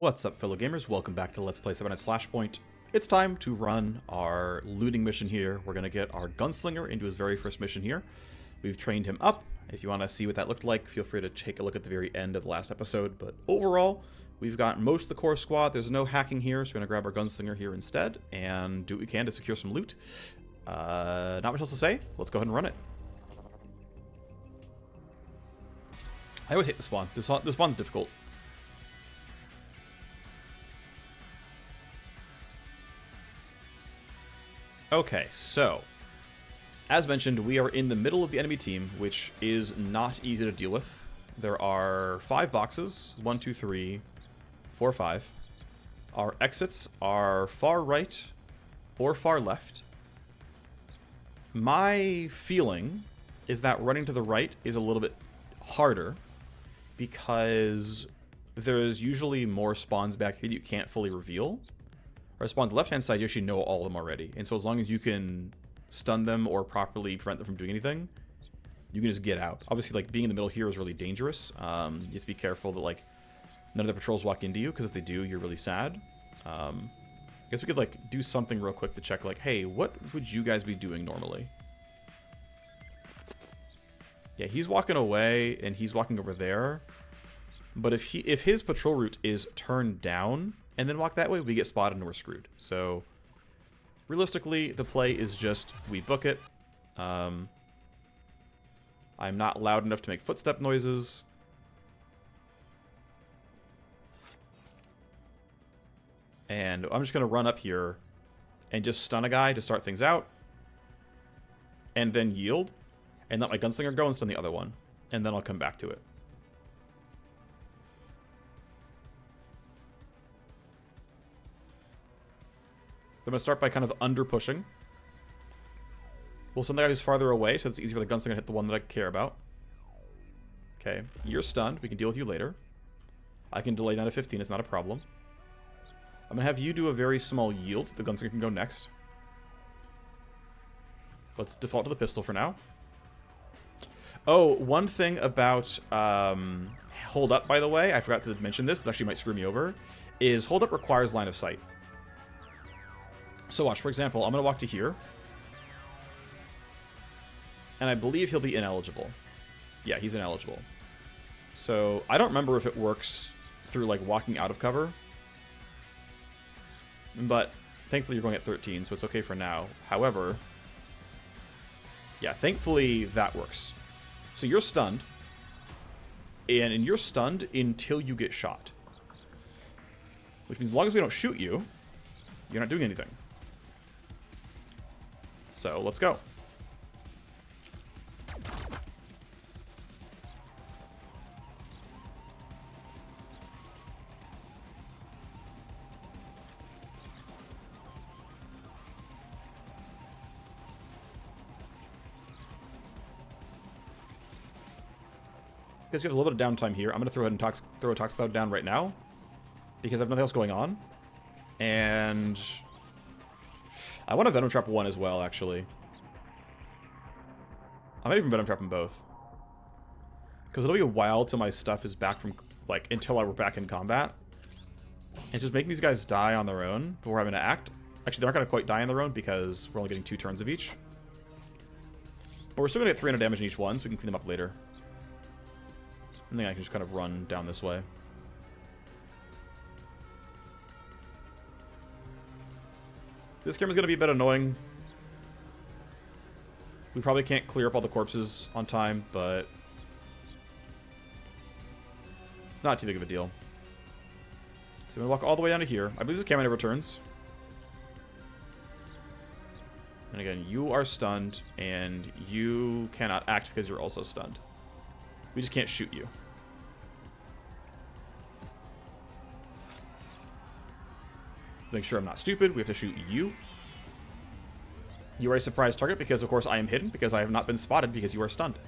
What's up, fellow gamers? Welcome back to Let's Play 7 Nights Flashpoint. It's time to run our looting mission here. We're going to get our gunslinger into his very first mission here. We've trained him up. If you want to see what that looked like, feel free to take a look at the very end of the last episode. But overall, we've got most of the core squad. There's no hacking here, so we're going to grab our gunslinger here instead and do what we can to secure some loot. Not much else to say. Let's go ahead and run it. I always hate the spawn. This spawn's difficult. Okay, so, as mentioned, we are in the middle of the enemy team, which is not easy to deal with. There are 5 boxes, 1, 2, 3, 4, 5. Our exits are far right or far left. My feeling is that running to the right is a little bit harder because there's usually more spawns back here that you can't fully reveal. Or spawn on the left-hand side, you actually know all of them already. And so as long as you can stun them or properly prevent them from doing anything, you can just get out. Obviously, like, being in the middle here is really dangerous. Just be careful that, like, none of the patrols walk into you, because if they do, you're really sad. I guess we could, like, do something real quick to check, like, hey, what would you guys be doing normally? Yeah, he's walking away, and he's walking over there. But if his patrol route is turned down and then walk that way, we get spotted and we're screwed. So, realistically, the play is just we book it. I'm not loud enough to make footstep noises. And I'm just going to run up here and just stun a guy to start things out. And then yield. And let my gunslinger go and stun the other one. And then I'll come back to it. I'm going to start by kind of under-pushing. We'll send the guy who's farther away, so it's easier for the gunslinger to hit the one that I care about. Okay, you're stunned. We can deal with you later. I can delay down to 15. It's not a problem. I'm going to have you do a very small yield. The gunslinger can go next. Let's default to the pistol for now. Oh, one thing about hold up, by the way, I forgot to mention this. This actually might screw me over. Is hold up requires line of sight. So watch, for example, I'm going to walk to here. And I believe he'll be ineligible. Yeah, he's ineligible. So I don't remember if it works through, like, walking out of cover. But thankfully you're going at 13, so it's okay for now. However, yeah, thankfully that works. So you're stunned. And you're stunned until you get shot. Which means as long as we don't shoot you, you're not doing anything. So, let's go. Because you have a little bit of downtime here, I'm going to throw ahead and throw a Toxic Cloud down right now. Because I have nothing else going on. And I want to Venom Trap one as well, actually. I might even Venom Trap them both. Because it'll be a while till my stuff is back from, like, until we're back in combat. And just making these guys die on their own before having to act. Actually, they're not going to quite die on their own because we're only getting 2 turns of each. But we're still going to get 300 damage in each one, so we can clean them up later. And then I can just kind of run down this way. This camera's going to be a bit annoying. We probably can't clear up all the corpses on time, but it's not too big of a deal. So I'm going to walk all the way down to here. I believe this camera never turns. And again, you are stunned, and you cannot act because you're also stunned. We just can't shoot you. Make sure I'm not stupid, we have to shoot you. You are a surprise target because, of course, I am hidden because I have not been spotted because you are stunned.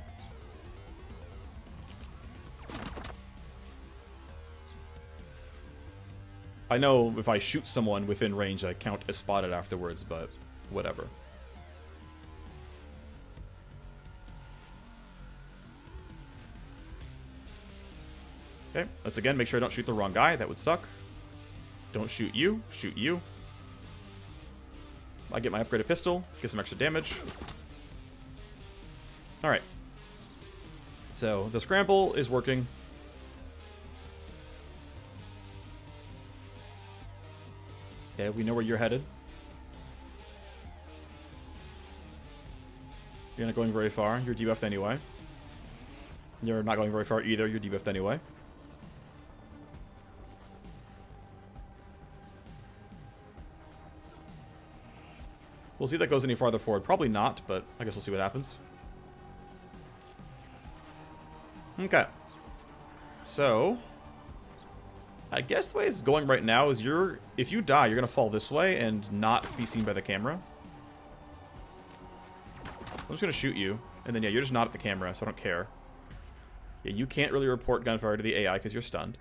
I know if I shoot someone within range, I count as spotted afterwards, but whatever. Okay, let's again make sure I don't shoot the wrong guy. That would suck. Don't shoot you. Shoot you. I get my upgraded pistol. Get some extra damage. Alright. So, the scramble is working. Okay, we know where you're headed. You're not going very far. You're debuffed anyway. You're not going very far either. You're debuffed anyway. We'll see if that goes any farther forward. Probably not, but I guess we'll see what happens. Okay. So, I guess the way it's going right now is if you die, you're going to fall this way and not be seen by the camera. I'm just going to shoot you. And then, yeah, you're just not at the camera, so I don't care. Yeah, you can't really report gunfire to the AI because you're stunned.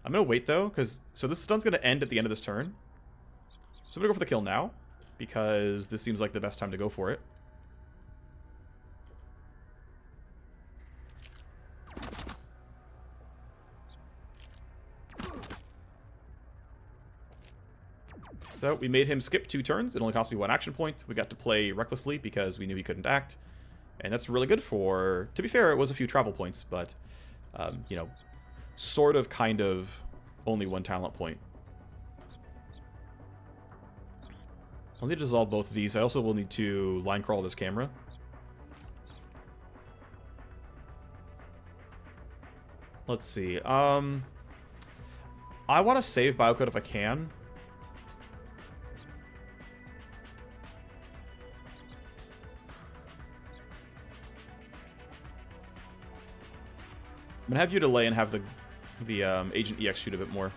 I'm going to wait, though, because... So this stun's going to end at the end of this turn. So I'm going to go for the kill now, because this seems like the best time to go for it. So we made him skip 2 turns. It only cost me 1 action point. We got to play recklessly because we knew he couldn't act. And that's really good for... To be fair, it was a few travel points, but, you know, sort of, kind of, only 1 talent point. I'll need to dissolve both of these. I also will need to line crawl this camera. Let's see. I want to save biocode if I can. I'm gonna have you delay and have the Agent EX shoot a bit more.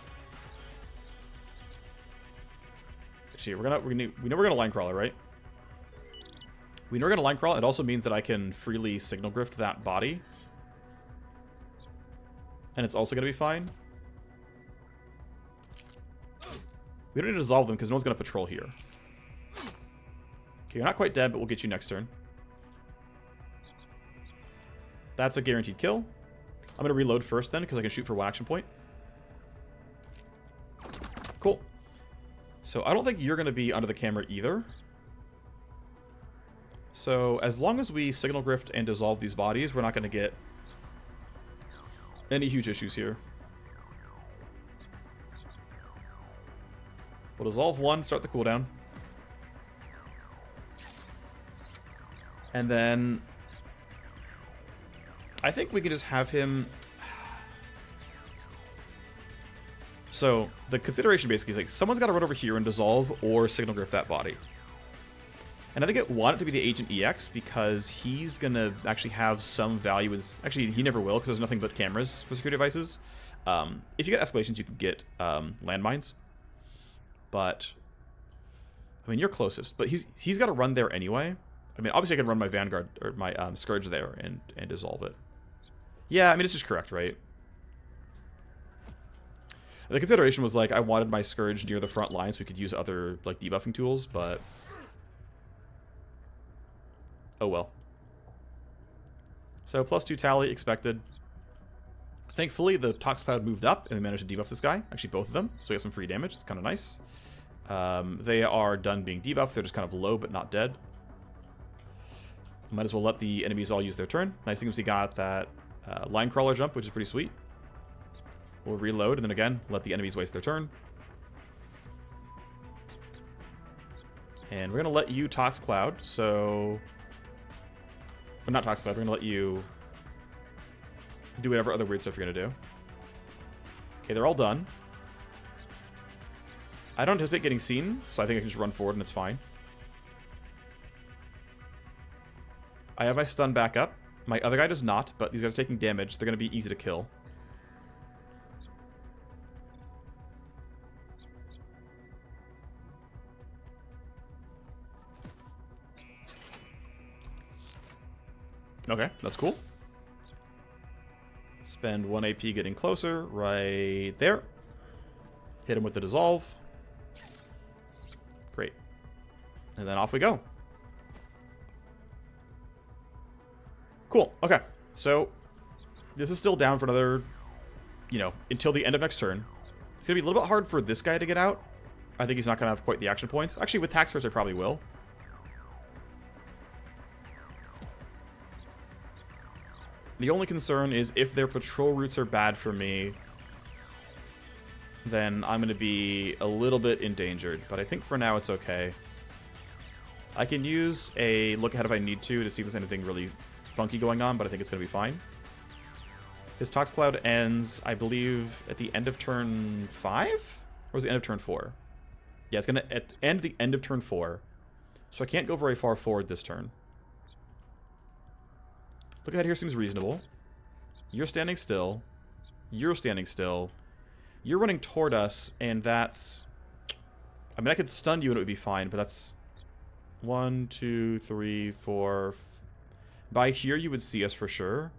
Actually, we know we're gonna line crawler, right? We know we're gonna line crawl. It also means that I can freely signal grift that body, and it's also gonna be fine. We don't need to dissolve them because no one's gonna patrol here. Okay, you're not quite dead, but we'll get you next turn. That's a guaranteed kill. I'm going to reload first then, because I can shoot for 1 action point. Cool. So I don't think you're going to be under the camera either. So as long as we signal grift and dissolve these bodies, we're not going to get any huge issues here. We'll dissolve 1, start the cooldown. And then... I think we can just have him... So, the consideration basically is like, someone's got to run over here and dissolve or signal grift that body. And I think I want it to be the Agent EX because he's going to actually have some value. Actually, he never will because there's nothing but cameras for security devices. If you get escalations, you can get landmines. But, I mean, you're closest. But he's got to run there anyway. I mean, obviously I can run my Vanguard, or my Scourge there and dissolve it. Yeah, I mean, it's just correct, right? The consideration was, like, I wanted my Scourge near the front line so we could use other, like, debuffing tools, but... Oh, well. So, +2 tally expected. Thankfully, the Tox Cloud moved up, and we managed to debuff this guy. Actually, both of them, so we got some free damage. It's kind of nice. They are done being debuffed. They're just kind of low, but not dead. Might as well let the enemies all use their turn. Nice thing is we got that line crawler jump, which is pretty sweet. We'll reload, and then again, let the enemies waste their turn. And we're going to let you Tox Cloud, so... Well, not Tox Cloud, we're going to let you do whatever other weird stuff you're going to do. Okay, they're all done. I don't anticipate getting seen, so I think I can just run forward and it's fine. I have my stun back up. My other guy does not, but these guys are taking damage. They're going to be easy to kill. Okay, that's cool. Spend 1 AP getting closer, right there. Hit him with the dissolve. Great. And then off we go. Cool, okay. So, this is still down for another, you know, until the end of next turn. It's going to be a little bit hard for this guy to get out. I think he's not going to have quite the action points. Actually, with tax force, I probably will. The only concern is if their patrol routes are bad for me, then I'm going to be a little bit endangered. But I think for now it's okay. I can use a look ahead if I need to see if there's anything really funky going on, but I think it's going to be fine. His Tox Cloud ends, I believe, at the end of turn 5? Or is it the end of turn 4? Yeah, it's going to end the end of turn 4. So I can't go very far forward this turn. Look ahead here seems reasonable. You're standing still. You're standing still. You're running toward us, and that's... I mean, I could stun you and it would be fine, but that's... 1, 2, 3, 4... By here, you would see us for sure.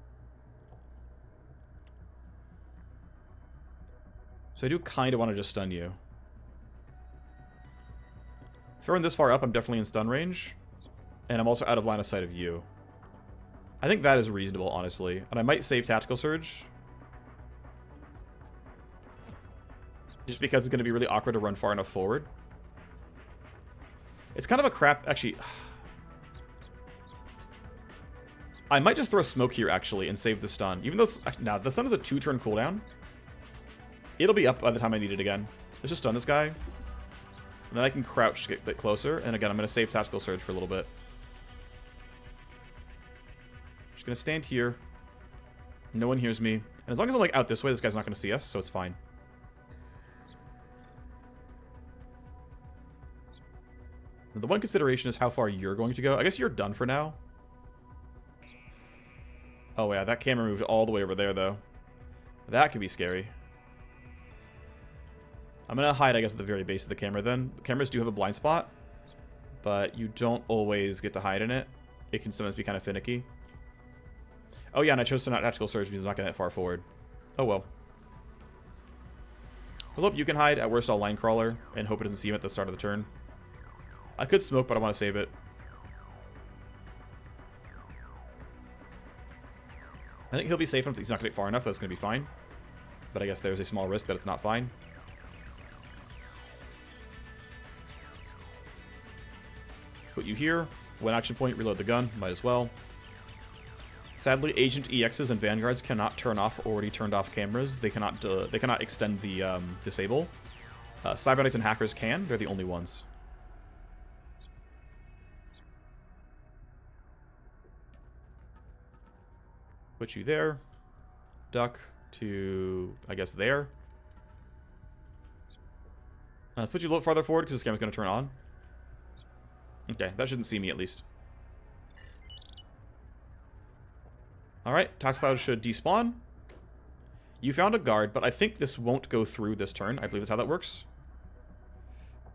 So I do kind of want to just stun you. If I run this far up, I'm definitely in stun range. And I'm also out of line of sight of you. I think that is reasonable, honestly. And I might save Tactical Surge. Just because it's going to be really awkward to run far enough forward. It's kind of a crap... Actually... I might just throw smoke here, actually, and save the stun. Even though... Now, the stun is a 2-turn cooldown. It'll be up by the time I need it again. Let's just stun this guy. And then I can crouch to get a bit closer. And again, I'm going to save Tactical Surge for a little bit. Just going to stand here. No one hears me. And as long as I'm like out this way, this guy's not going to see us, so it's fine. The one consideration is how far you're going to go. I guess you're done for now. Oh yeah, that camera moved all the way over there, though. That could be scary. I'm going to hide, I guess, at the very base of the camera, then. Cameras do have a blind spot, but you don't always get to hide in it. It can sometimes be kind of finicky. Oh yeah, and I chose to not Tactical Surge because I'm not getting that far forward. Oh well. Well, hope you can hide. At worst, I'll Line Crawler and hope it doesn't see him at the start of the turn. I could smoke, but I want to save it. I think he'll be safe enough that he's not going to get far enough. That's going to be fine. But I guess there's a small risk that it's not fine. Put you here. One action point, reload the gun. Might as well. Sadly, Agent EXs and Vanguards cannot turn off already turned off cameras. They cannot extend the disable. Cybernetics and Hackers can. They're the only ones. Put you there. Duck to, I guess, there. Put you a little farther forward because this camera's going to turn on. Okay, that shouldn't see me at least. Alright, Tox Cloud should despawn. You found a guard, but I think this won't go through this turn. I believe that's how that works.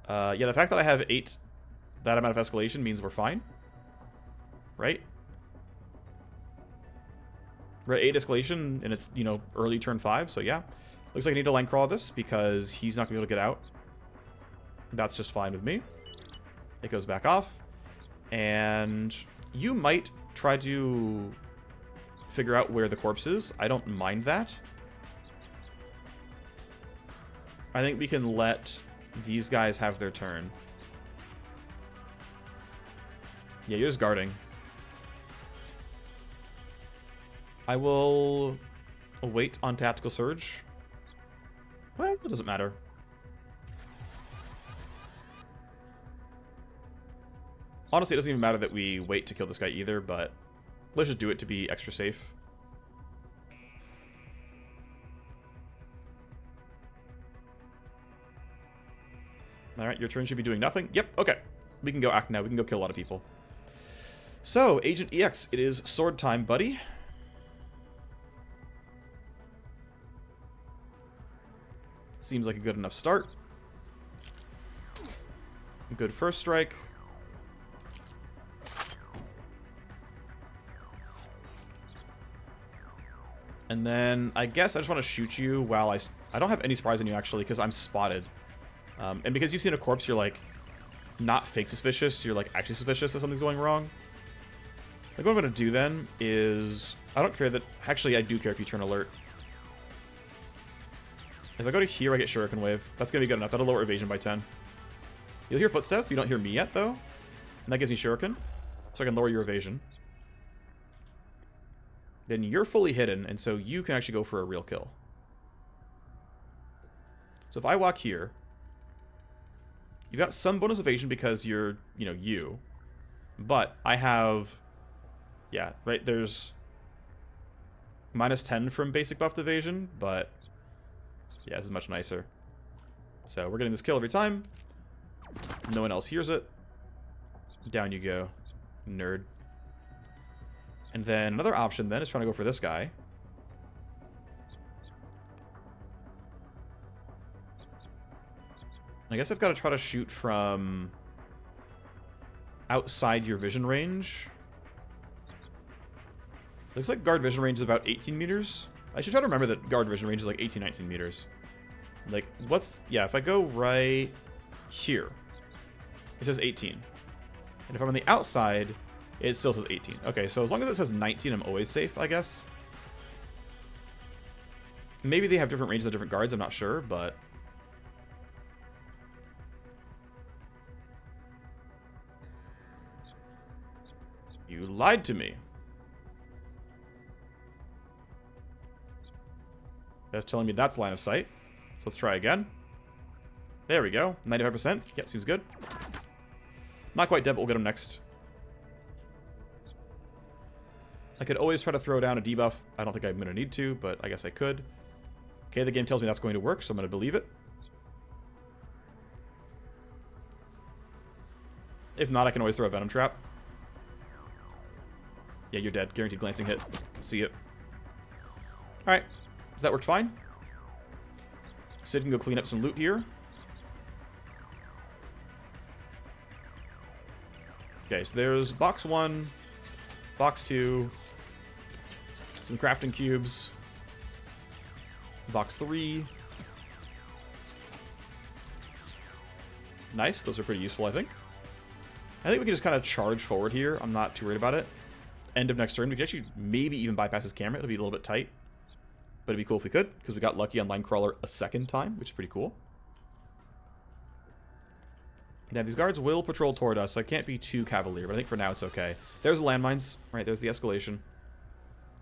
Yeah, the fact that I have 8, that amount of escalation means we're fine. Right? We're at 8 escalation, and it's, you know, early turn 5, so yeah. Looks like I need to line crawl this, because he's not going to be able to get out. That's just fine with me. It goes back off. And you might try to figure out where the corpse is. I don't mind that. I think we can let these guys have their turn. Yeah, you're just guarding. I will wait on Tactical Surge. Well, it doesn't matter. Honestly, it doesn't even matter that we wait to kill this guy either, but let's just do it to be extra safe. Alright, your turn should be doing nothing. Yep, okay. We can go act now. We can go kill a lot of people. So, Agent EX, it is sword time, buddy. Seems like a good enough start. Good first strike. And then, I guess I just want to shoot you while I don't have any surprise on you, actually, because I'm spotted. And because you've seen a corpse, you're, like, not fake suspicious. You're, like, actually suspicious that something's going wrong. Like, what I'm going to do, then, is... I don't care that... Actually, I do care if you turn alert. If I go to here, I get Shuriken Wave. That's going to be good enough. That'll lower evasion by 10. You'll hear footsteps. You don't hear me yet, though. And that gives me Shuriken. So I can lower your evasion. Then you're fully hidden, and so you can actually go for a real kill. So if I walk here, you've got some bonus evasion because you're, you. But I have... Yeah, right, there's... minus 10 from basic buffed evasion, but... Yeah, this is much nicer. So we're getting this kill every time. No one else hears it. Down you go, nerd. And then another option then is trying to go for this guy. I guess I've got to try to shoot from outside your vision range. Looks like guard vision range is about 18 meters. I should try to remember that guard vision range is like 18, 19 meters. Like, what's... Yeah, if I go right here, it says 18. And if I'm on the outside, it still says 18. Okay, so as long as it says 19, I'm always safe, I guess. Maybe they have different ranges of different guards, I'm not sure, but... You lied to me. That's telling me that's line of sight. So let's try again. There we go. 95%. Yep, seems good. Not quite dead, but we'll get him next. I could always try to throw down a debuff. I don't think I'm going to need to, but I guess I could. Okay, the game tells me that's going to work, so I'm going to believe it. If not, I can always throw a Venom Trap. Yeah, you're dead. Guaranteed glancing hit. See it. Alright. So that worked fine. Sid can go clean up some loot here. Okay, so there's box 1, box 2, some crafting cubes, box 3. Nice, those are pretty useful, I think. I think we can just kind of charge forward here. I'm not too worried about it. End of next turn, we can actually maybe even bypass his camera. It'll be a little bit tight. But it'd be cool if we could, because we got lucky on Linecrawler a second time, which is pretty cool. Yeah, these guards will patrol toward us, so I can't be too cavalier, but I think for now it's okay. There's the landmines. Right, there's the escalation.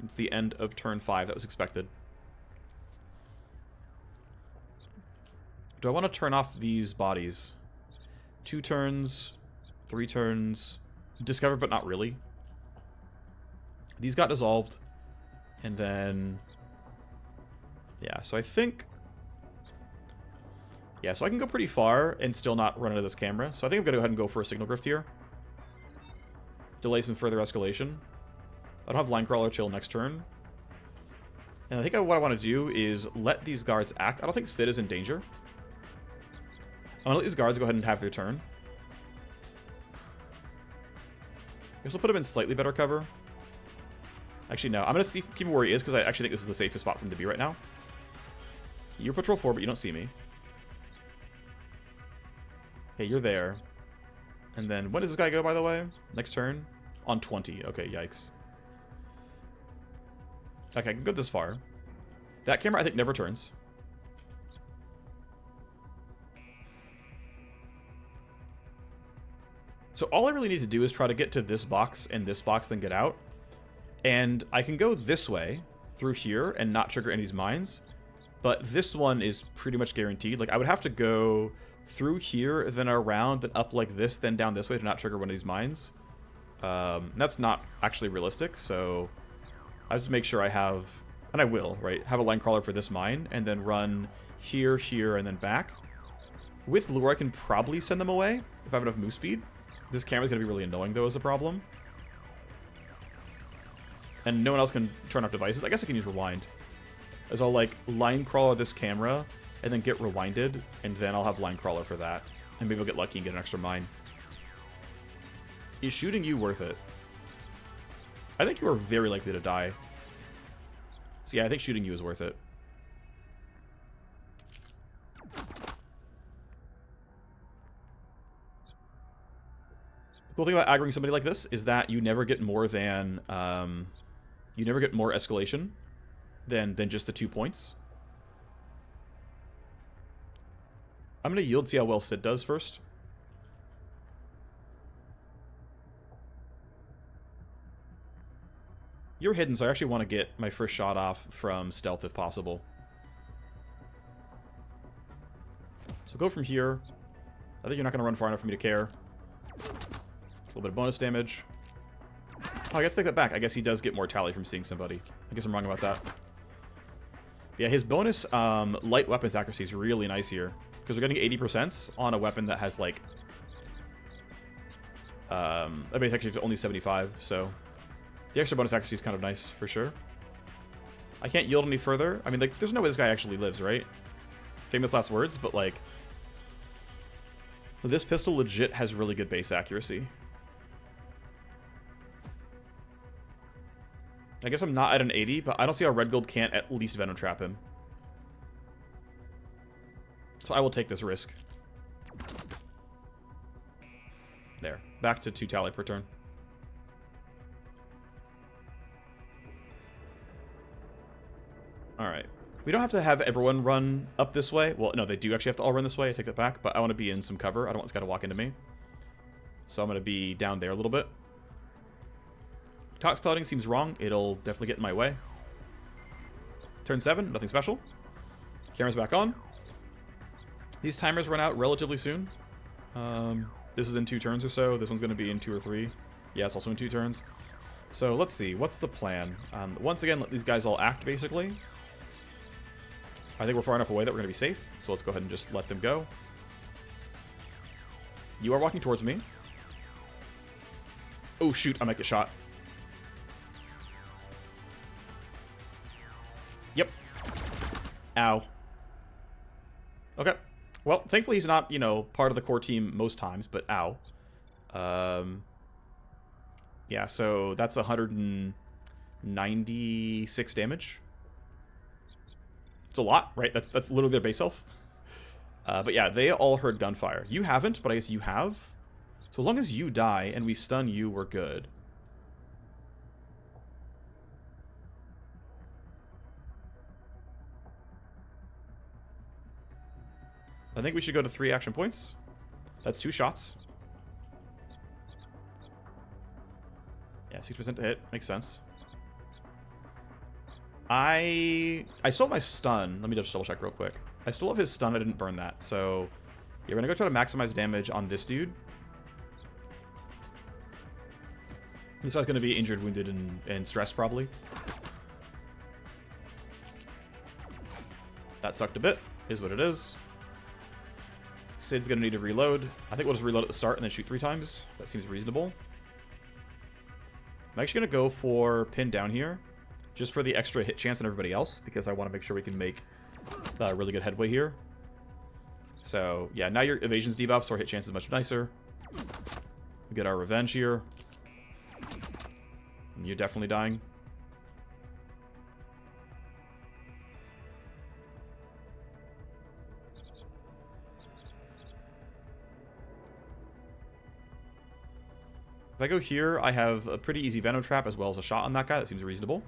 It's the end of turn 5. That was expected. Do I want to turn off these bodies? 2 turns, 3 turns. Discover, but not really. These got dissolved. And then... Yeah, so I think... Yeah, so I can go pretty far and still not run into this camera. So I think I'm going to go ahead and go for a Signal Grift here. Delay some further escalation. I don't have Linecrawler till next turn. And I think what I want to do is let these guards act. I don't think Sid is in danger. I'm going to let these guards go ahead and have their turn. I guess I'll put him in slightly better cover. Actually, no. I'm going to keep him where he is because I actually think this is the safest spot for him to be right now. You're patrol 4, but you don't see me. Okay, you're there. And then, when does this guy go, by the way? Next turn? On 20. Okay, yikes. Okay, I can go this far. That camera, I think, never turns. So all I really need to do is try to get to this box and this box, then get out. And I can go this way, through here, and not trigger any of these mines. But this one is pretty much guaranteed. Like, I would have to go through here, then around, then up like this, then down this way to not trigger one of these mines. That's not actually realistic, so I have to make sure I have, and I will, right, have a line crawler for this mine, and then run here, here, and then back. With lure, I can probably send them away if I have enough move speed. This camera's going to be really annoying, though, is a problem. And no one else can turn off devices. I guess I can use rewind. As I'll, like, line crawler this camera, and then get rewinded, and then I'll have line crawler for that. And maybe I'll get lucky and get an extra mine. Is shooting you worth it? I think you are very likely to die. So yeah, I think shooting you is worth it. The cool thing about aggroing somebody like this is that you never get more than you never get more escalation than just the 2 points. I'm going to yield, see how well Sid does first. You're hidden, so I actually want to get my first shot off from stealth if possible. So we'll go from here. I think you're not going to run far enough for me to care. It's a little bit of bonus damage. Oh, I guess take that back. I guess he does get mortality from seeing somebody. I guess I'm wrong about that. Yeah, his bonus light weapons accuracy is really nice here. Because we're getting 80% on a weapon that has, like... I mean, it's actually only 75, so... The extra bonus accuracy is kind of nice, for sure. I can't yield any further. I mean, like, there's no way this guy actually lives, right? Famous last words, but, like... This pistol legit has really good base accuracy. I guess I'm not at an 80, but I don't see how Red Gold can't at least Venom Trap him. So I will take this risk. There. Back to 2 tally per turn. Alright. We don't have to have everyone run up this way. Well, no, they do actually have to all run this way. I take that back, but I want to be in some cover. I don't want this guy to walk into me. So I'm going to be down there a little bit. Tox Clouding seems wrong. It'll definitely get in my way. Turn 7, nothing special. Camera's back on. These timers run out relatively soon. This is in 2 turns or so. This one's going to be in 2 or 3. Yeah, it's also in 2 turns. So let's see. What's the plan? Once again, let these guys all act, basically. I think we're far enough away that we're going to be safe. So let's go ahead and just let them go. You are walking towards me. Oh, shoot. I might get shot. Yep. Ow. Okay. Well, thankfully he's not, you know, part of the core team most times, but ow. Yeah, so that's 196 damage. It's a lot, right? That's literally their base health. But yeah, they all heard gunfire. You haven't, but I guess you have. So as long as you die and we stun you, we're good. I think we should go to 3 action points. That's 2 shots. Yeah, 6% to hit. Makes sense. I still have my stun. Let me just double check real quick. I still have his stun. I didn't burn that. So, yeah, we're going to go try to maximize damage on this dude. This guy's going to be injured, wounded, and stressed, probably. That sucked a bit. Is what it is. Sid's going to need to reload. I think we'll just reload at the start and then shoot 3 times. That seems reasonable. I'm actually going to go for pin down here. Just for the extra hit chance on everybody else. Because I want to make sure we can make really good headway here. So, yeah, now your evasion's debuffed, so our hit chance is much nicer. We get our revenge here. And you're definitely dying. If I go here, I have a pretty easy Venom Trap as well as a shot on that guy. That seems reasonable.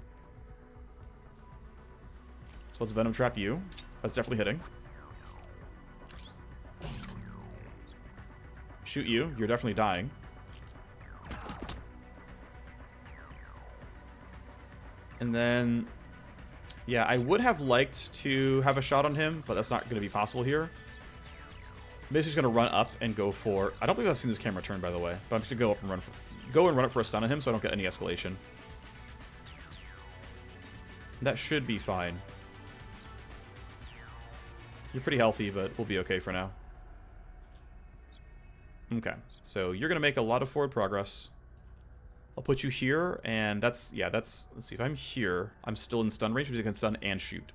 So let's Venom Trap you. That's definitely hitting. Shoot you. You're definitely dying. And then... yeah, I would have liked to have a shot on him, but that's not going to be possible here. I'm basically just going to run up and go for... I don't believe I've seen this camera turn, by the way. But I'm just going to go up and run up for a stun on him so I don't get any escalation. That should be fine. You're pretty healthy, but we'll be okay for now. Okay, so you're going to make a lot of forward progress. I'll put you here, and that's... yeah, that's... let's see, if I'm here, I'm still in stun range, which I can stun and shoot.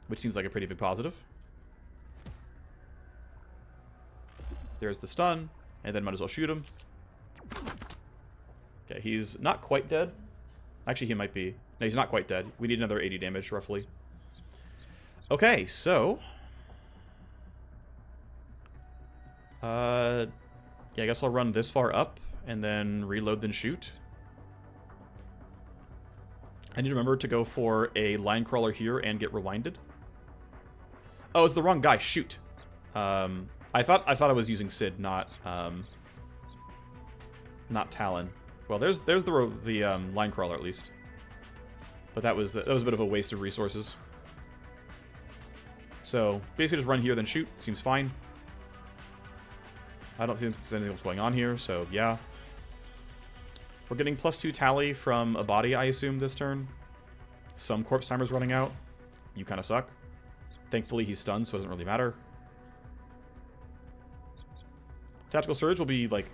Which seems like a pretty big positive. There's the stun, and then might as well shoot him. Okay, he's not quite dead. Actually, he might be. No, he's not quite dead. We need another 80 damage, roughly. Okay, so... yeah, I guess I'll run this far up, and then reload, then shoot. I need to remember to go for a line crawler here and get rewinded. Oh, it's the wrong guy. Shoot. I thought I was using Sid, not Talon. Well, there's the line crawler at least. But that was a bit of a waste of resources. So basically just run here, then shoot. Seems fine. I don't think there's anything else going on here, so yeah. We're getting +2 tally from a body, I assume, this turn. Some corpse timer's running out. You kind of suck. Thankfully, he's stunned, so it doesn't really matter. Tactical Surge will be, like,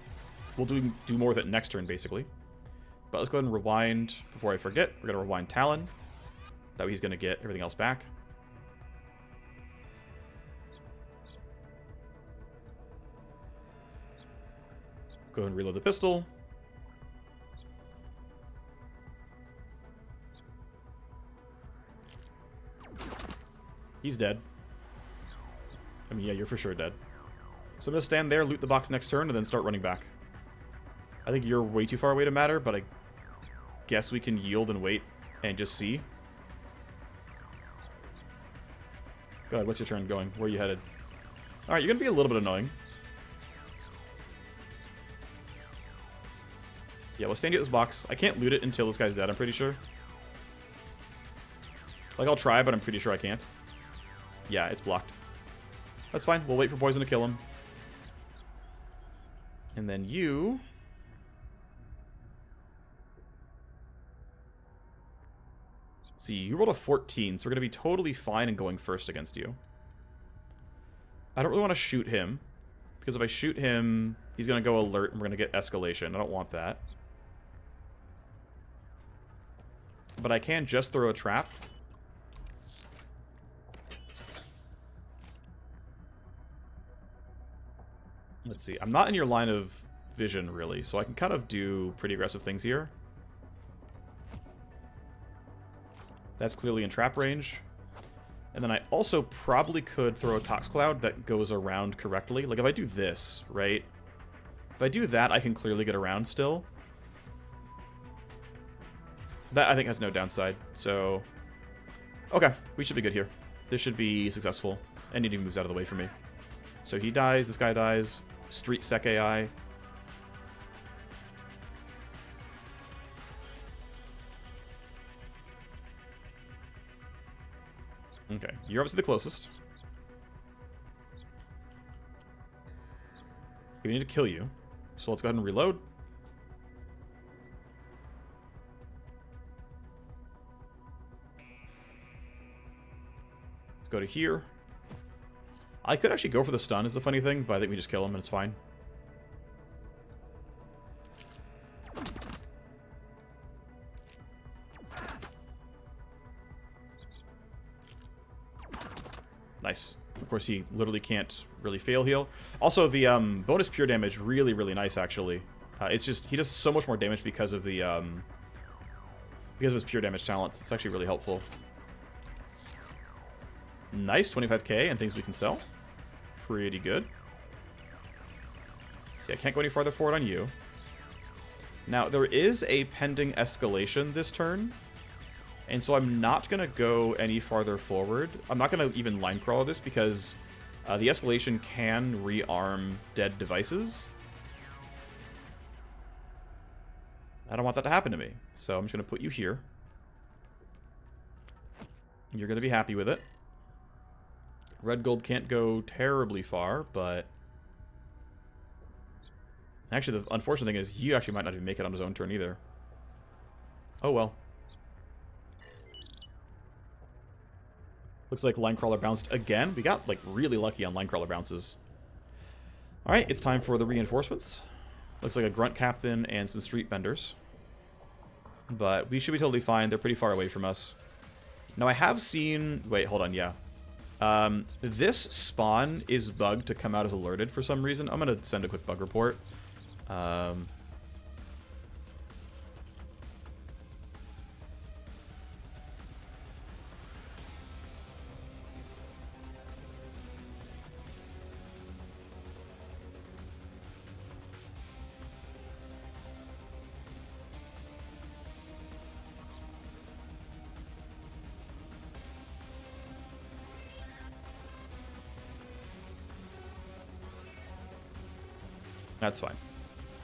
we'll do more with it next turn, basically. But let's go ahead and rewind before I forget. We're going to rewind Talon. That way he's going to get everything else back. Let's go ahead and reload the pistol. He's dead. I mean, yeah, you're for sure dead. So I'm going to stand there, loot the box next turn, and then start running back. I think you're way too far away to matter, but I guess we can yield and wait and just see. Go ahead, what's your turn going? Where are you headed? Alright, you're going to be a little bit annoying. Yeah, we'll stand you at this box. I can't loot it until this guy's dead, I'm pretty sure. Like, I'll try, but I'm pretty sure I can't. Yeah, it's blocked. That's fine. We'll wait for poison to kill him. And then you... see, you rolled a 14, so we're going to be totally fine in going first against you. I don't really want to shoot him, because if I shoot him, he's going to go alert and we're going to get escalation. I don't want that. But I can just throw a trap. Let's see. I'm not in your line of vision, really, so I can kind of do pretty aggressive things here. That's clearly in trap range. And then I also probably could throw a Tox Cloud that goes around correctly. Like, if I do this, right? If I do that, I can clearly get around still. That, I think, has no downside, so... okay, we should be good here. This should be successful. And he moves out of the way for me. So he dies, this guy dies. Street Sec AI. Okay, you're obviously the closest. We need to kill you. So let's go ahead and reload. Let's go to here. I could actually go for the stun is the funny thing, but I think we just kill him and it's fine. Nice. Of course, he literally can't really fail heal. Also, the bonus pure damage, really, really nice, actually. It's just, he does so much more damage because of the, because of his pure damage talents. It's actually really helpful. Nice, 25k and things we can sell. Pretty good. See, I can't go any farther forward on you. Now, there is a pending escalation this turn. And so I'm not going to go any farther forward. I'm not going to even line crawl this because the escalation can rearm dead devices. I don't want that to happen to me. So I'm just going to put you here. You're going to be happy with it. Red gold can't go terribly far, but... actually, the unfortunate thing is you actually might not even make it on his own turn either. Oh well. Looks like Linecrawler bounced again. We got, like, really lucky on Linecrawler bounces. Alright, it's time for the reinforcements. Looks like a Grunt Captain and some Street Vendors. But we should be totally fine. They're pretty far away from us. Now, I have seen... wait, hold on, yeah. This spawn is bugged to come out as alerted for some reason. I'm going to send a quick bug report. That's fine.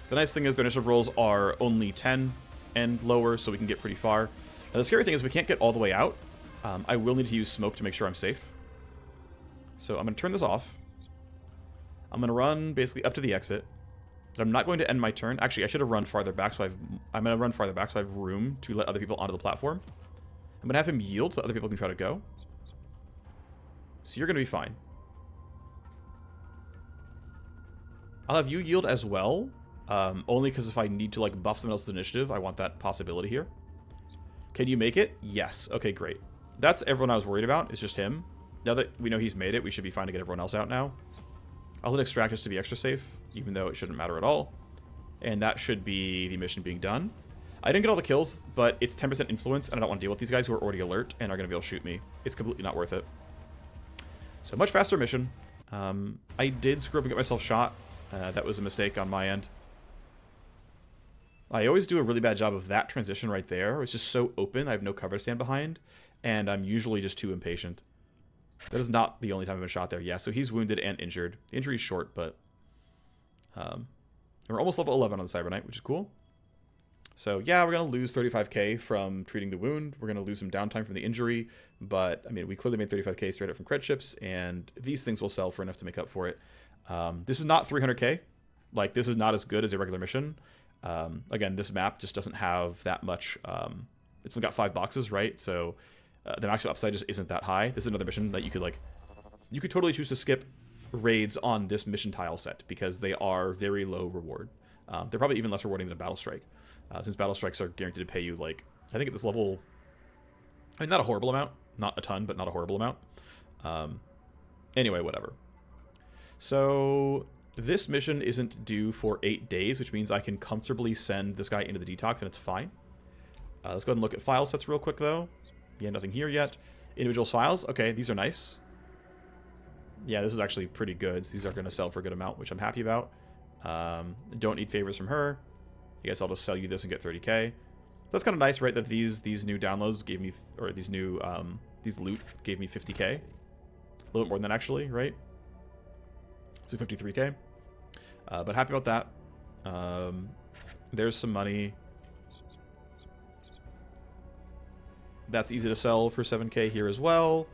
The nice thing is their initiative rolls are only 10 and lower, so we can get pretty far. Now, the scary thing is we can't get all the way out. I will need to use smoke to make sure I'm safe. So I'm going to turn this off. I'm going to run basically up to the exit. But I'm not going to end my turn. Actually, I should have run farther back, so I'm going to run farther back so I have room to let other people onto the platform. I'm going to have him yield so other people can try to go. So you're going to be fine. I'll have you yield as well. Only because if I need to like buff someone else's initiative, I want that possibility here. Can you make it? Yes. Okay, great. That's everyone I was worried about. It's just him. Now that we know he's made it, we should be fine to get everyone else out now. I'll hit extract just to be extra safe, even though it shouldn't matter at all. And that should be the mission being done. I didn't get all the kills, but it's 10% influence, and I don't want to deal with these guys who are already alert and are going to be able to shoot me. It's completely not worth it. So much faster mission. I did screw up and get myself shot. That was a mistake on my end. I always do a really bad job of that transition right there. It's just so open, I have no cover to stand behind, and I'm usually just too impatient. That is not the only time I've been shot there. Yeah, so he's wounded and injured. The injury's short, but... we're almost level 11 on the Cyber Knight, which is cool. So, yeah, we're going to lose 35k from treating the wound. We're going to lose some downtime from the injury, but, I mean, we clearly made 35k straight up from crit chips, and these things will sell for enough to make up for it. This is not 300k. Like, this is not as good as a regular mission. Again, this map just doesn't have that much. It's only got 5 boxes, right? So the maximum upside just isn't that high. This is another mission that you could totally choose to skip raids on this mission tile set because they are very low reward. They're probably even less rewarding than a battle strike, since battle strikes are guaranteed to pay you like I think at this level. I mean, not a horrible amount, not a ton, but not a horrible amount. Anyway, whatever. So this mission isn't due for 8 days, which means I can comfortably send this guy into the detox, and it's fine. Let's go ahead and look at file sets real quick, though. Yeah, nothing here yet. Individual files. Okay, these are nice. Yeah, this is actually pretty good. These are going to sell for a good amount, which I'm happy about. Don't need favors from her. I guess I'll just sell you this and get 30k. That's kind of nice, right? That these new downloads gave me, or these new these loot gave me 50k. A little bit more than that, actually, right? So 53k. But happy about that. There's some money. That's easy to sell for 7k here as well.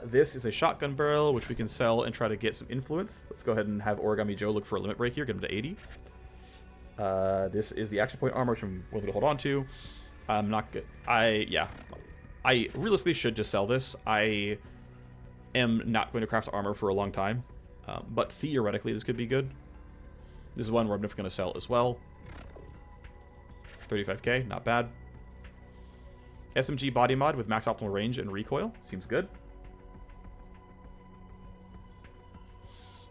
This is a shotgun barrel, which we can sell and try to get some influence. Let's go ahead and have Origami Joe look for a limit break here, get him to 80. This is the action point armor, which I'm willing to hold on to. I'm not good. I realistically should just sell this. I am not going to craft armor for a long time, but theoretically this could be good. This is one where I'm going to sell as well. 35k, not bad. SMG body mod with max optimal range and recoil. Seems good.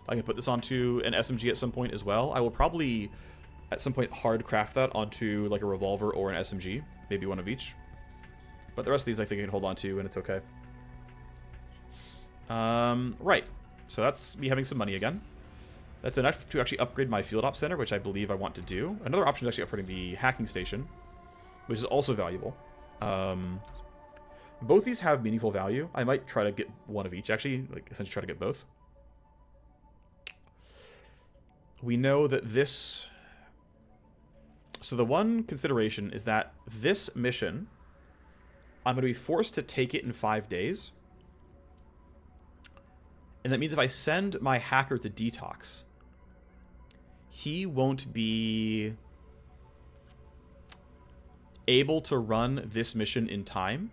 I can put this onto an SMG at some point as well. I will probably, at some point, hard craft that onto like a revolver or an SMG. Maybe one of each. But the rest of these I think I can hold on to, and it's okay. Right. So that's me having some money again. That's enough to actually upgrade my field op center, which I believe I want to do. Another option is actually upgrading the hacking station, which is also valuable. Both these have meaningful value. I might try to get one of each, actually, like essentially try to get both. We know that this... So the one consideration is that this mission, I'm going to be forced to take it in 5 days. And that means if I send my hacker to detox, he won't be able to run this mission in time.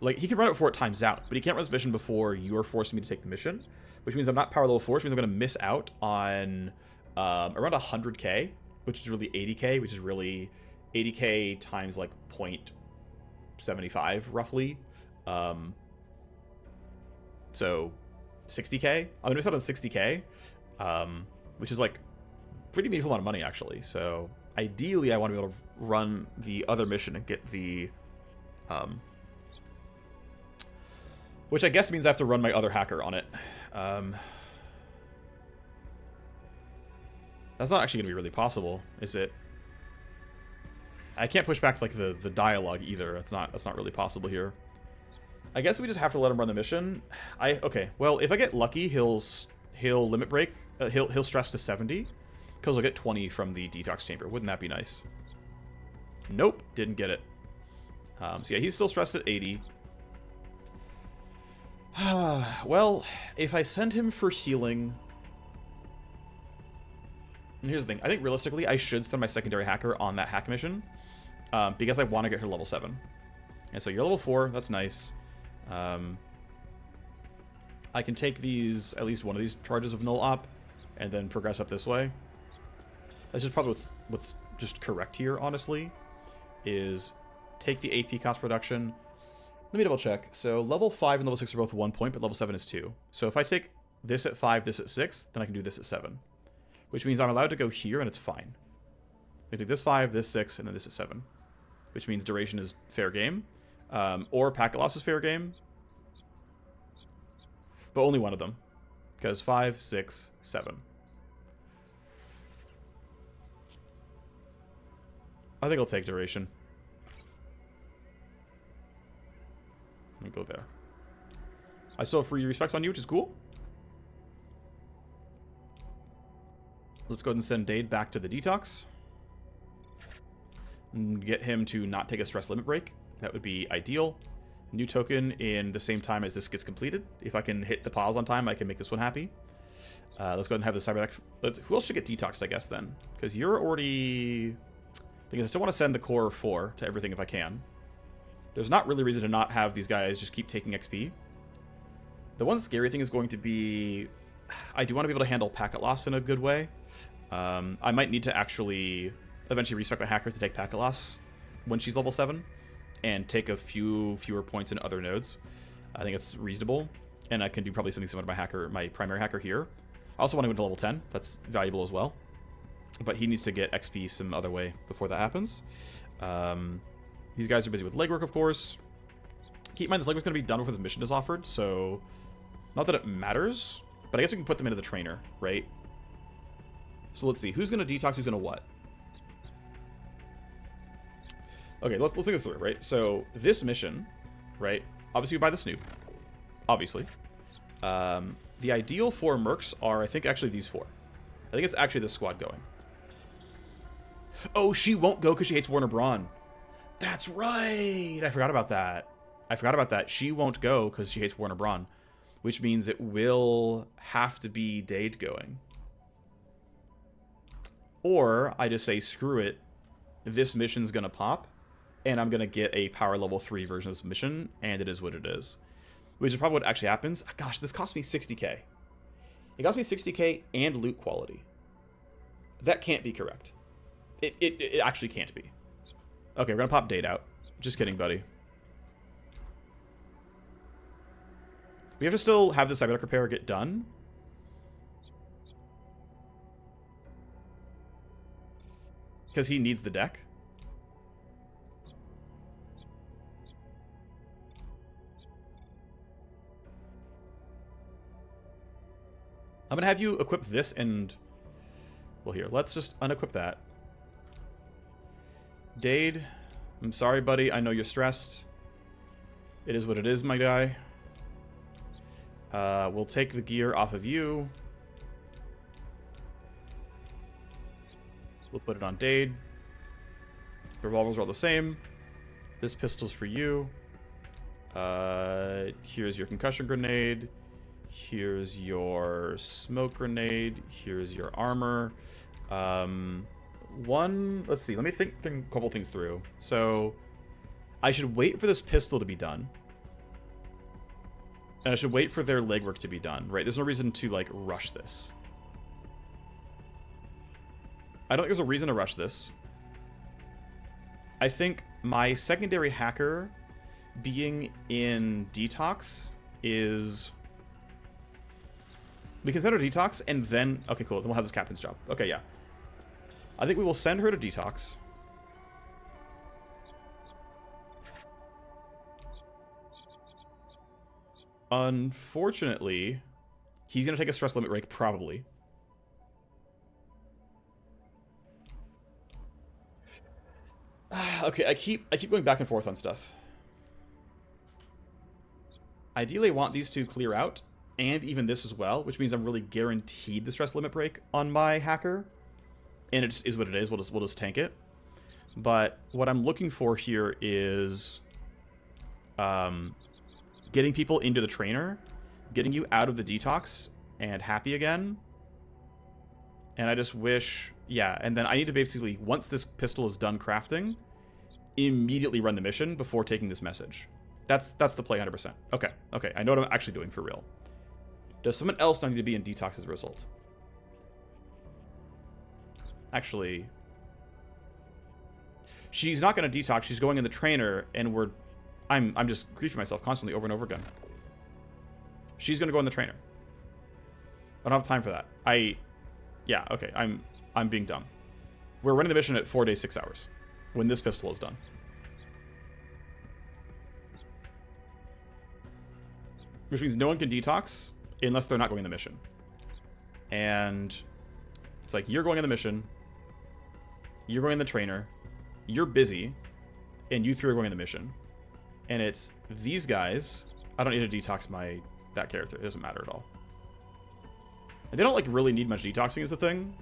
Like, he can run it before it times out, but he can't run this mission before you're forcing me to take the mission, which means I'm not power level 4, which means I'm going to miss out on around 100k, which is really 80k, which is really 80k times like 0.75 roughly. So 60k. I'm going to miss out on 60k, which is like pretty meaningful amount of money actually. So ideally I want to be able to run the other mission and get the which I guess means I have to run my other hacker on it. That's not actually going to be really possible, is it? I can't push back like the dialogue either. That's not really possible here. I guess we just have to let him run the mission. Okay. Well, if I get lucky, he'll he'll limit break. He'll stress to 70 because he'll get 20 from the detox chamber. Wouldn't that be nice? Nope, didn't get it. So yeah, he's still stressed at 80. Well, if I send him for healing... And here's the thing. I think realistically, I should send my secondary hacker on that hack mission. Because I want to get her level 7. And so you're level 4. That's nice. I can take these, at least one of these charges of null op, and then progress up this way. That's just probably what's just correct here, honestly, is take the AP cost reduction. Let me double check. So level 5 and level 6 are both 1 point, but level 7 is 2. So if I take this at 5, this at 6, then I can do this at 7. Which means I'm allowed to go here, and it's fine. I take this 5, this 6, and then this at 7. Which means duration is fair game. Or packet loss is fair game. But only one of them. Because 5, 6, 7. I think I'll take duration. Let me go there. I still have free respects on you, which is cool. Let's go ahead and send Dade back to the detox. And get him to not take a stress limit break. That would be ideal. New token in the same time as this gets completed. If I can hit the pause on time, I can make this one happy. Let's go ahead and have the cyberdeck. Who else should get detoxed, I guess, then? Because you're already... I still want to send the core 4 to everything if I can. There's not really reason to not have these guys just keep taking XP. The one scary thing is going to be... I do want to be able to handle packet loss in a good way. I might need to actually eventually respec my hacker to take packet loss when she's level 7. And take a fewer points in other nodes. I think it's reasonable. And I can do probably something similar to my primary hacker here. I also want to go to level 10. That's valuable as well. But he needs to get XP some other way before that happens. These guys are busy with legwork, of course. Keep in mind, this legwork's going to be done before the mission is offered, so... Not that it matters, but I guess we can put them into the trainer, right? So let's see. Who's going to detox, who's going to what? Okay, let's think it through, right? So, this mission, right? Obviously, we buy the Snoop. Obviously. The ideal 4 mercs are, I think, actually these 4. I think it's actually this squad going. Oh, she won't go because she hates Warner Braun. That's right! I forgot about that. She won't go because she hates Warner Braun. Which means it will have to be Dade going. Or, I just say, screw it. This mission's gonna pop. And I'm gonna get a power level 3 version of this mission. And it is what it is. Which is probably what actually happens. Gosh, this cost me 60k. It cost me 60k and loot quality. That can't be correct. It actually can't be. Okay, we're gonna pop Dade out. Just kidding, buddy. We have to still have the cyberdeck repair get done. Because he needs the deck. I'm gonna have you equip this and... Well, here, let's just unequip that. Dade, I'm sorry, buddy. I know you're stressed. It is what it is, my guy. We'll take the gear off of you. We'll put it on Dade. The revolvers are all the same. This pistol's for you. Here's your concussion grenade. Here's your smoke grenade. Here's your armor. Let's see. Let me think a couple things through. So, I should wait for this pistol to be done. And I should wait for their legwork to be done, right? There's no reason to, like, rush this. I don't think there's a reason to rush this. I think my secondary hacker being in detox is... We can send her to detox and then... Okay, cool. Then we'll have this captain's job. Okay, yeah. I think we will send her to detox. Unfortunately, he's going to take a stress limit break, probably. Okay, I keep going back and forth on stuff. Ideally, I want these to clear out and even this as well, which means I'm really guaranteed the stress limit break on my hacker. And it just is what it is. We'll just tank it. But what I'm looking for here is getting people into the trainer, getting you out of the detox and happy again. And I just wish, yeah, and then I need to basically, once this pistol is done crafting, immediately run the mission before taking this message. That's the play 100%. Okay, I know what I'm actually doing for real. Does someone else not need to be in detox as a result? Actually, she's not going to detox, she's going in the trainer, and I'm just griefing myself constantly over and over again. She's going to go in the trainer. I don't have time for that. Yeah, okay, I'm being dumb. We're running the mission at 4 days, 6 hours. When this pistol is done. Which means no one can detox unless they're not going on the mission. And it's like, you're going on the mission. You're going in the trainer. You're busy. And you three are going on the mission. And it's these guys. I don't need to detox that character. It doesn't matter at all. And they don't like really need much detoxing is the thing.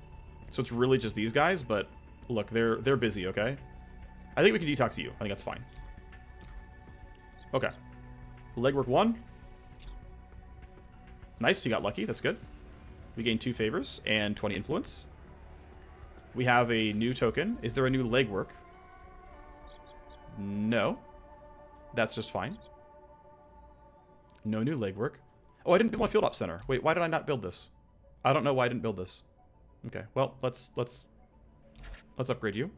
So it's really just these guys, but look, they're busy, okay? I think we can detox you. I think that's fine. Okay. Legwork 1. Nice, you got lucky. That's good. We gain 2 favors and 20 influence. We have a new token. Is there a new legwork? No. That's just fine. No new legwork. Oh, I didn't build my field ops center. Wait, why did I not build this? I don't know why I didn't build this. Okay, well, let's upgrade you.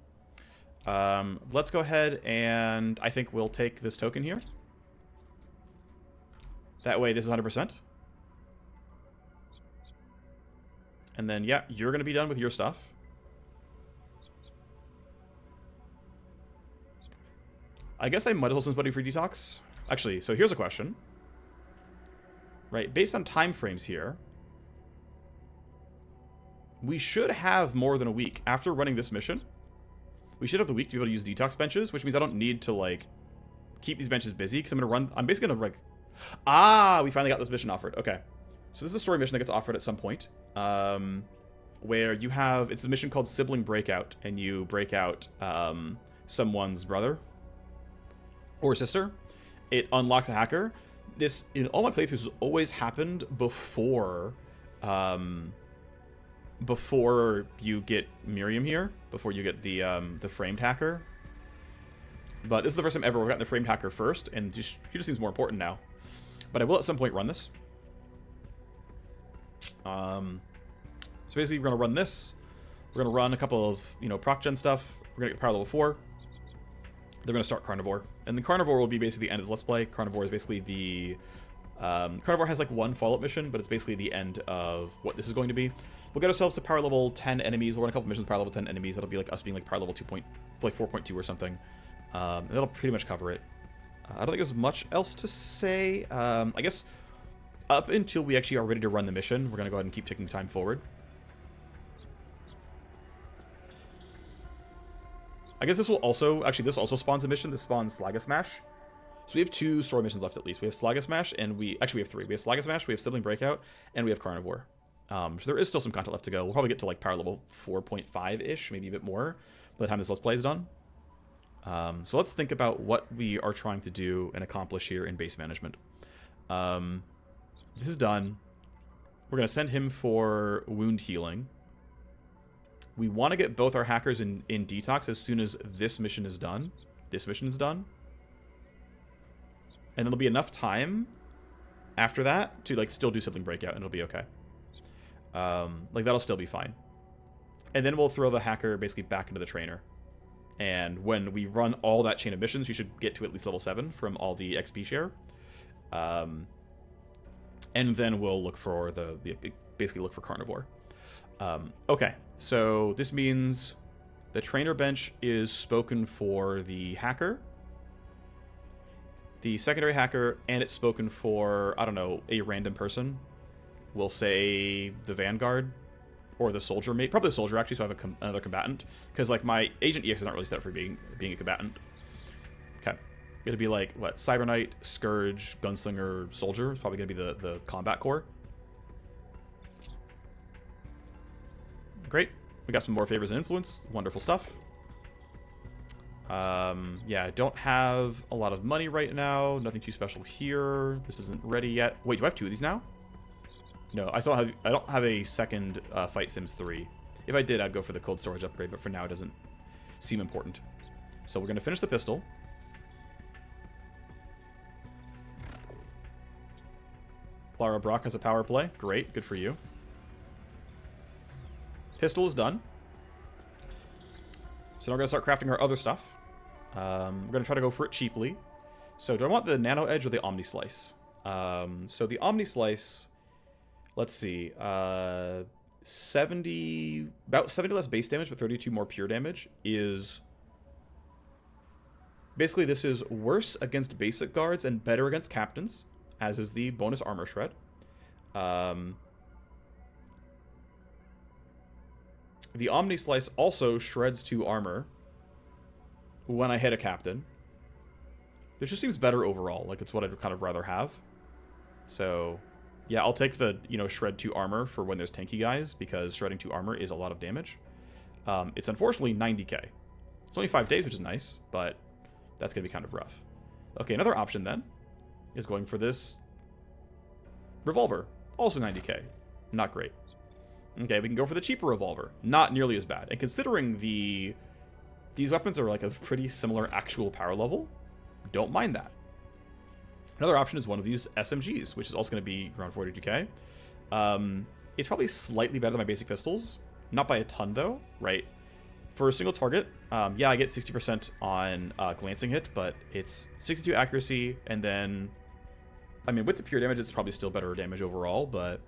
Let's go ahead and I think we'll take this token here. That way, this is 100%. And then, yeah, you're going to be done with your stuff. I guess I might as well send somebody for detox. Actually, so here's a question. Right, based on time frames here, we should have more than a week after running this mission. We should have the week to be able to use detox benches, which means I don't need to, like, keep these benches busy, because I'm basically going to, like... Ah, we finally got this mission offered. Okay. So this is a story mission that gets offered at some point, where you have... It's a mission called Sibling Breakout, and you break out someone's brother or sister. It unlocks a hacker. This, in all my playthroughs, has always happened before... before you get Miriam here, before you get the framed hacker. But this is the first time ever we've gotten the framed hacker first, and she just seems more important now. But I will at some point run this. So basically we're going to run this. We're going to run a couple of, proc gen stuff. We're going to get power level 4. They're going to start Carnivore. And the Carnivore will be basically the end of the Let's Play. Carnivore is basically the... Carnivore has like one follow-up mission, but it's basically the end of what this is going to be. We'll get ourselves to power level 10 enemies. We'll run a couple missions with power level 10 enemies. That'll be like us being like power level 4.2 or something. That'll pretty much cover it. I don't think there's much else to say. I guess up until we actually are ready to run the mission, we're going to go ahead and keep taking time forward. I guess this will also... Actually, this also spawns a mission. This spawns Slagasmash. So we have 2 story missions left at least. We have Slagasmash, and we... Actually, we have 3. We have Slagasmash, we have Sibling Breakout, and we have Carnivore. So there is still some content left to go. We'll probably get to, like, power level 4.5-ish, maybe a bit more, by the time this Let's Play is done. So let's think about what we are trying to do and accomplish here in base management. This is done. We're going to send him for wound healing. We want to get both our hackers in detox as soon as this mission is done. This mission is done. And there'll be enough time after that to, like, still do Sibling Breakout, and it'll be okay. Like, that'll still be fine. And then we'll throw the hacker basically back into the trainer. And when we run all that chain of missions, you should get to at least level 7 from all the XP share. And then we'll look for basically look for Carnivore. Okay, so this means the trainer bench is spoken for the hacker, the secondary hacker, and it's spoken for, I don't know, a random person. We'll say the Vanguard or the soldier mate. Probably the soldier, actually, so I have another combatant. Because, like, my agent EX is not really set up for being a combatant. Okay. Gonna be like, what, Cyber Knight, Scourge, Gunslinger, Soldier. It's probably gonna be the combat core. Great. We got some more favors and influence. Wonderful stuff. Yeah, I don't have a lot of money right now. Nothing too special here. This isn't ready yet. Wait, do I have 2 of these now? No, I don't have a second Fight Sims 3. If I did, I'd go for the cold storage upgrade, but for now it doesn't seem important. So we're going to finish the pistol. Lara Brock has a power play. Great, good for you. Pistol is done. So now we're going to start crafting our other stuff. We're going to try to go for it cheaply. So do I want the Nano Edge or the Omni Slice? So the Omni Slice, let's see, about 70 less base damage, but 32 more pure damage is... Basically, this is worse against basic guards and better against captains, as is the bonus armor shred. The Omni Slice also shreds 2 armor when I hit a captain. This just seems better overall. Like, it's what I'd kind of rather have. So, yeah, I'll take the, shred 2 armor for when there's tanky guys, because shredding 2 armor is a lot of damage. It's unfortunately 90k. It's only 5 days, which is nice, but that's going to be kind of rough. Okay, another option then is going for this revolver. Also 90k. Not great. Okay, we can go for the cheaper revolver. Not nearly as bad. And considering these weapons are like a pretty similar actual power level, don't mind that. Another option is one of these SMGs, which is also going to be around 42k. It's probably slightly better than my basic pistols. Not by a ton, though, right? For a single target, yeah, I get 60% on glancing hit, but it's 62 accuracy, and then... I mean, with the pure damage, it's probably still better damage overall, but...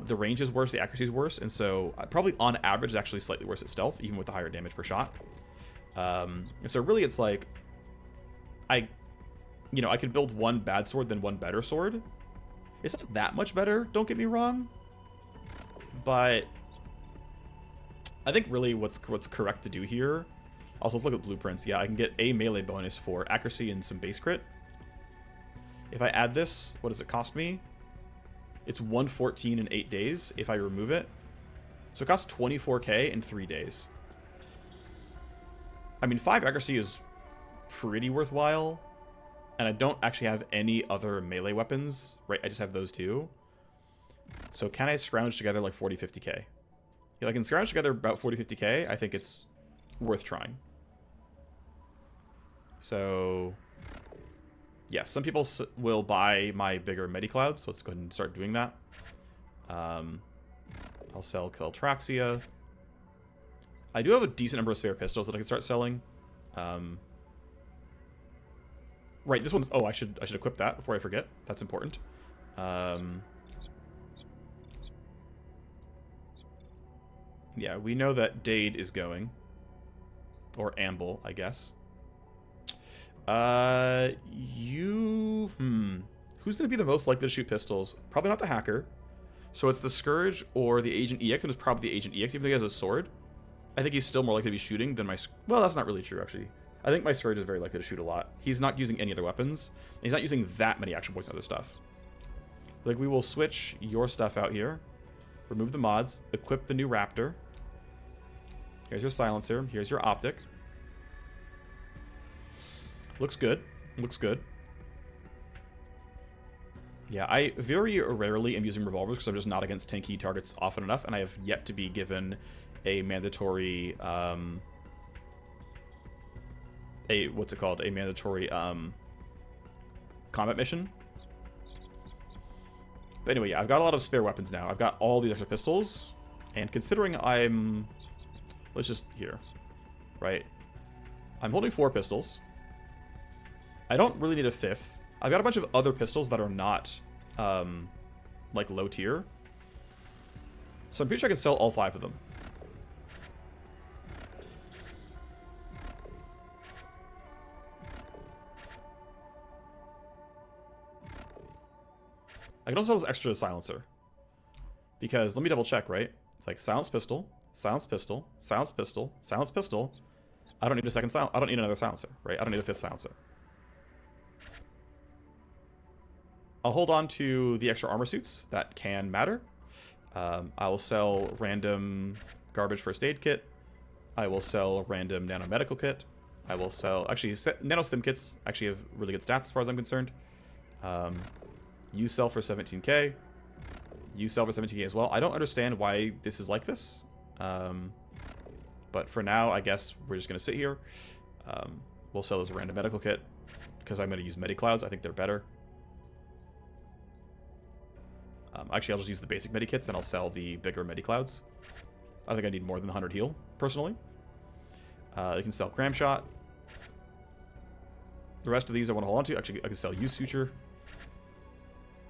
the range is worse, the accuracy is worse, and so probably on average is actually slightly worse at stealth, even with the higher damage per shot. And so really it's like, I could build one bad sword than one better sword. It's not that much better, don't get me wrong, but I think really what's correct to do here. Also, let's look at blueprints. Yeah, I can get a melee bonus for accuracy and some base crit. If I add this, what does it cost me? It's 114 in 8 days if I remove it. So it costs 24k in 3 days. I mean, 5 accuracy is pretty worthwhile. And I don't actually have any other melee weapons, right? I just have those 2. So can I scrounge together like 40, 50k? If I can scrounge together about 40, 50k, I think it's worth trying. So... yeah, some people will buy my bigger Mediclouds, so let's go ahead and start doing that. I'll sell Keltraxia. I do have a decent number of spare pistols that I can start selling. Right, this one's... oh, I should equip that before I forget. That's important. Yeah, we know that Dade is going. Or Amble, I guess. Who's going to be the most likely to shoot pistols? Probably not the hacker. So it's the Scourge or the Agent EX, and it's probably the Agent EX, even though he has a sword. I think he's still more likely to be shooting than my... well, that's not really true, actually. I think my Scourge is very likely to shoot a lot. He's not using any other weapons. He's not using that many action points and other stuff. Like, we will switch your stuff out here. Remove the mods. Equip the new Raptor. Here's your silencer. Here's your optic. Looks good. Looks good. Yeah, I very rarely am using revolvers because I'm just not against tanky targets often enough, and I have yet to be given a mandatory, what's it called? A mandatory, combat mission. But anyway, yeah, I've got a lot of spare weapons now. I've got all these extra pistols, and considering I'm... let's just... here. Right. I'm holding 4 pistols. I don't really need a 5th. I've got a bunch of other pistols that are not, like, low tier. So I'm pretty sure I can sell all 5 of them. I can also sell this extra silencer. Because, let me double check, right? It's like silence pistol, silence pistol, silence pistol, silence pistol. I don't need a second silence. I don't need another silencer, right? I don't need a 5th silencer. I'll hold on to the extra armor suits. That can matter. I will sell random garbage first aid kit. I will sell random nano medical kit. I will sell... Actually, nano sim kits actually have really good stats as far as I'm concerned. You sell for 17k. You sell for 17k as well. I don't understand why this is like this. But for now, I guess we're just going to sit here. We'll sell this random medical kit because I'm going to use Mediclouds. I think they're better. Actually, I'll just use the basic Medikits, then I'll sell the bigger Mediclouds. I think I need more than 100 heal, personally. You can sell Cram Shot. The rest of these I want to hold on to. Actually, I can sell Use Suture.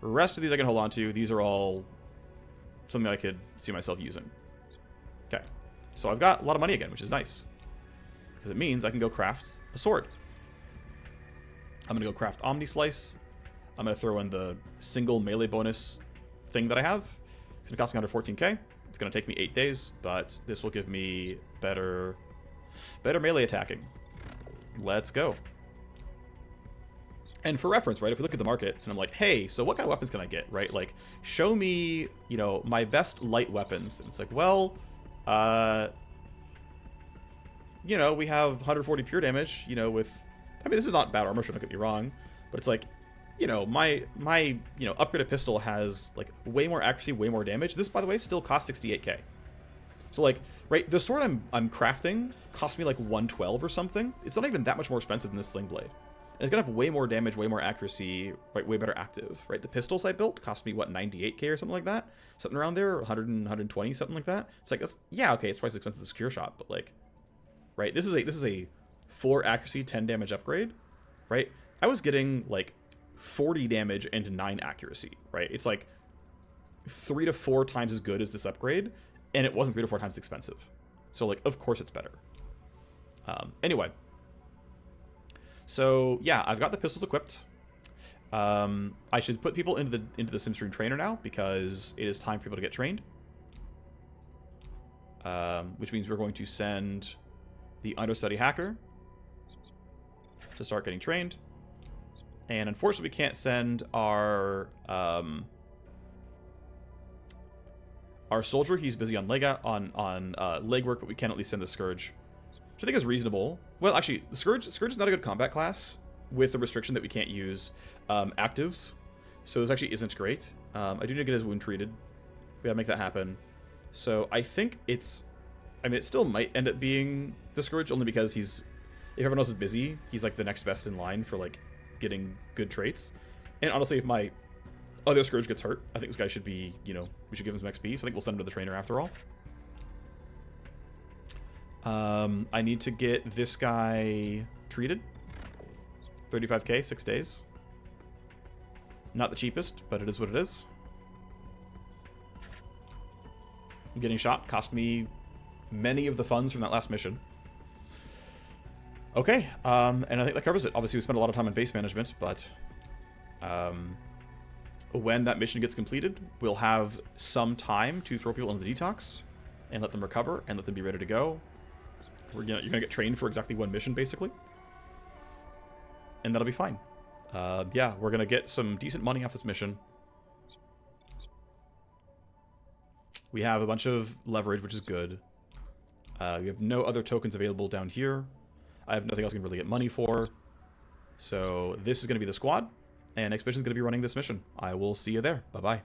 The rest of these I can hold on to. These are all something I could see myself using. Okay. So I've got a lot of money again, which is nice. Because it means I can go craft a sword. I'm going to go craft Omni Slice. I'm going to throw in the single melee bonus thing that I have. It's going to cost me under 14k. It's going to take me 8 days, but this will give me better melee attacking. Let's go. And for reference, right, if we look at the market and I'm like, hey, so what kind of weapons can I get, right? Like, show me, you know, my best light weapons. And it's like, well, you know, we have 140 pure damage, you know, with, I mean, this is not bad armor, don't get me wrong, but it's like, you know, my you know, upgraded pistol has like way more accuracy, way more damage. This, by the way, still costs 68k. So like, right, the sword I'm crafting cost me like 112 or something. It's not even that much more expensive than this sling blade. And it's gonna have way more damage, way more accuracy, right, way better active, right? The pistols I built cost me what, 98k or something like that, something around there, 100 and 120, something like that. It's like, that's, yeah, okay, it's twice as expensive as the secure shot, but like, right, this is a 4 accuracy, 10 damage upgrade, right? I was getting like 40 damage and 9 accuracy, right? It's like 3 to 4 times as good as this upgrade, and it wasn't 3 to 4 times as expensive. So like, of course it's better. Anyway, so yeah, I've got the pistols equipped. I should put people into the SimStream trainer now because it is time for people to get trained. Which means we're going to send the understudy hacker to start getting trained. And unfortunately, we can't send our soldier. He's busy on leg work, but we can at least send the Scourge, which I think is reasonable. Well, actually, the Scourge is not a good combat class with the restriction that we can't use actives. So this actually isn't great. I do need to get his wound treated. We gotta make that happen. So I think it's, I mean, it still might end up being the Scourge only because if everyone else is busy, he's like the next best in line for like getting good traits. And honestly, if my other Scourge gets hurt, I think this guy should be, you know, we should give him some XP, so I think we'll send him to the trainer after all. I need to get this guy treated. 35k, 6 days. Not the cheapest, but it is what it is. Getting shot cost me many of the funds from that last mission. Okay, and I think that covers it. Obviously, we spent a lot of time on base management, but when that mission gets completed, we'll have some time to throw people into the detox and let them recover and let them be ready to go. You're gonna get trained for exactly 1 mission, basically, and that'll be fine. Yeah, we're gonna get some decent money off this mission. We have a bunch of leverage, which is good. We have no other tokens available down here. I have nothing else I can really get money for. So this is going to be the squad, and Expedition is going to be running this mission. I will see you there. Bye-bye.